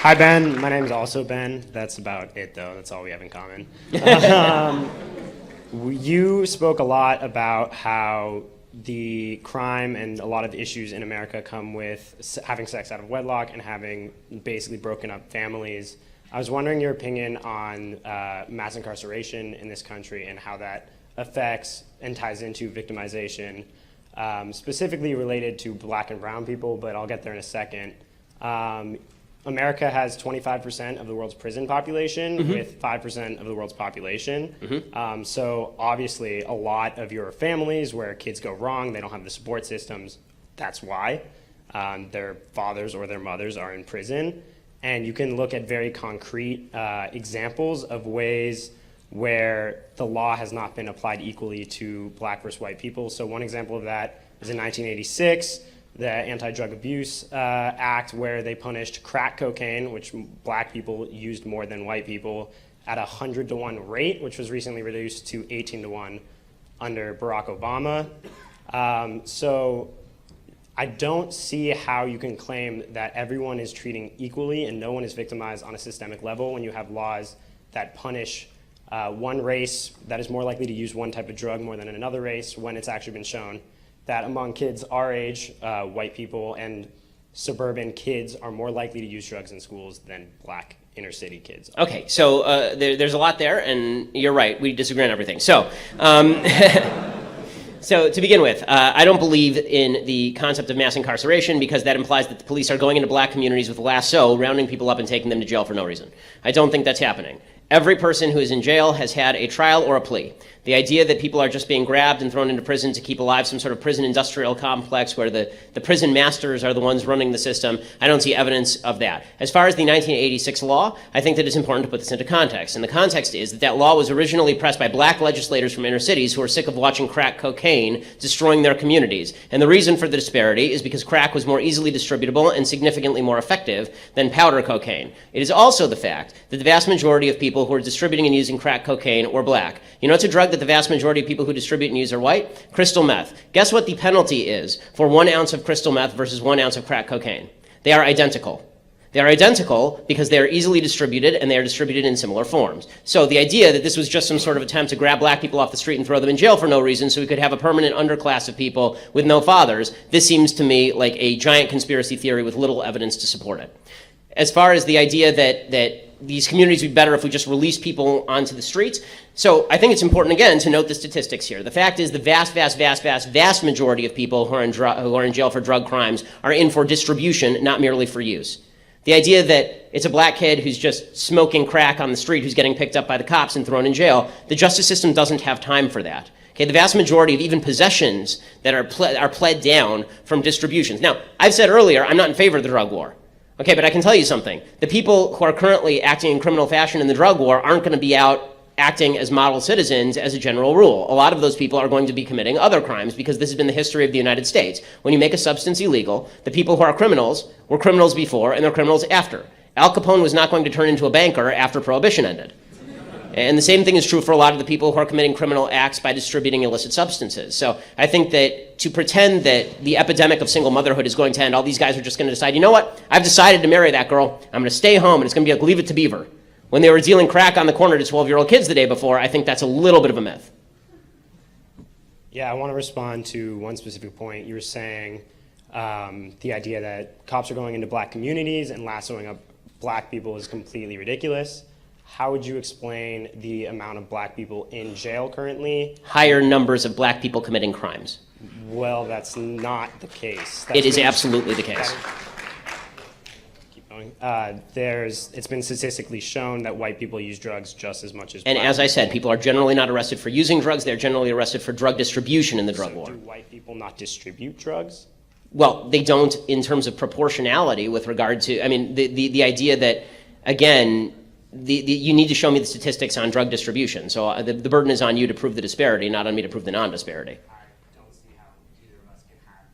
Hi, Ben. My name's also Ben. That's about it, though. That's all we have in common. You spoke a lot about how the crime and a lot of issues in America come with having sex out of wedlock and having basically broken up families. I was wondering your opinion on mass incarceration in this country and how that affects and ties into victimization, specifically related to black and brown people, but I'll get there in a second. America has 25% of the world's prison population with 5% of the world's population. So obviously a lot of your families where kids go wrong, they don't have the support systems. That's why their fathers or their mothers are in prison. And you can look at very concrete examples of ways where the law has not been applied equally to black versus white people. So one example of that is in 1986, the Anti-Drug Abuse Act, where they punished crack cocaine, which black people used more than white people, at a 100-to-1 rate, which was recently reduced to 18-to-1 under Barack Obama. So I don't see how you can claim that everyone is treating equally and no one is victimized on a systemic level when you have laws that punish one race that is more likely to use one type of drug more than another race, when it's actually been shown that among kids our age, white people and suburban kids are more likely to use drugs in schools than black inner city kids. Okay, so there's a lot there, and you're right, we disagree on everything. So, so to begin with, I don't believe in the concept of mass incarceration because that implies that the police are going into black communities with a lasso, rounding people up and taking them to jail for no reason. I don't think that's happening. Every person who is in jail has had a trial or a plea. The idea that people are just being grabbed and thrown into prison to keep alive some sort of prison industrial complex where the prison masters are the ones running the system, I don't see evidence of that. As far as the 1986 law, I think that it's important to put this into context. And the context is that that law was originally pressed by black legislators from inner cities who were sick of watching crack cocaine destroying their communities. And the reason for the disparity is because crack was more easily distributable and significantly more effective than powder cocaine. It is also the fact that the vast majority of people who are distributing and using crack cocaine were black. You know, it's a drug that the vast majority of people who distribute and use are white. Crystal meth. Guess what the penalty is for 1 ounce of crystal meth versus 1 ounce of crack cocaine? They are identical. They are identical because they are easily distributed and they are distributed in similar forms. So the idea that this was just some sort of attempt to grab black people off the street and throw them in jail for no reason so we could have a permanent underclass of people with no fathers, this seems to me like a giant conspiracy theory with little evidence to support it. As far as the idea that these communities would be better if we just release people onto the streets. So I think it's important, again, to note the statistics here. The fact is the vast majority of people who are in jail for drug crimes are in for distribution, not merely for use. The idea that it's a black kid who's just smoking crack on the street who's getting picked up by the cops and thrown in jail, the justice system doesn't have time for that. Okay, the vast majority of even possessions that are pled down from distributions. Now, I've said earlier, I'm not in favor of the drug war. Okay, but I can tell you something. The people who are currently acting in criminal fashion in the drug war aren't going to be out acting as model citizens as a general rule. A lot of those people are going to be committing other crimes because this has been the history of the United States. When you make a substance illegal, the people who are criminals were criminals before and they're criminals after. Al Capone was not going to turn into a banker after Prohibition ended. And the same thing is true for a lot of the people who are committing criminal acts by distributing illicit substances. So I think that to pretend that the epidemic of single motherhood is going to end, all these guys are just going to decide, you know what, I've decided to marry that girl, I'm going to stay home, and it's going to be like Leave It to Beaver. When they were dealing crack on the corner to 12-year-old kids the day before, I think that's a little bit of a myth. Yeah, I want to respond to one specific point. You were saying the idea that cops are going into black communities and lassoing up black people is completely ridiculous. How would you explain the amount of black people in jail currently? Higher numbers of black people committing crimes. Well, that's not the case. It is absolutely the case. Keep going. It's been statistically shown that white people use drugs just as much as black people. And as I said, people. People are generally not arrested for using drugs. They're generally arrested for drug distribution in the drug war. Do white people not distribute drugs? Well, they don't in terms of proportionality with regard to, I mean, the idea that, again, you need to show me the statistics on drug distribution. So the burden is on you to prove the disparity, not on me to prove the non-disparity. I don't see how either of us can have,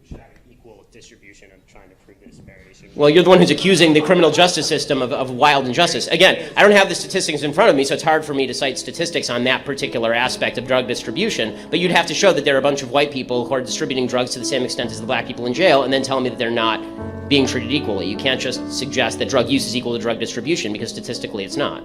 we should have an equal distribution of trying to prove the disparity. Well, you're the one who's accusing the criminal justice system of wild injustice. Again, I don't have the statistics in front of me, so it's hard for me to cite statistics on that particular aspect of drug distribution, but you'd have to show that there are a bunch of white people who are distributing drugs to the same extent as the black people in jail, and then tell me that they're not being treated equally. You can't just suggest that drug use is equal to drug distribution, because statistically it's not.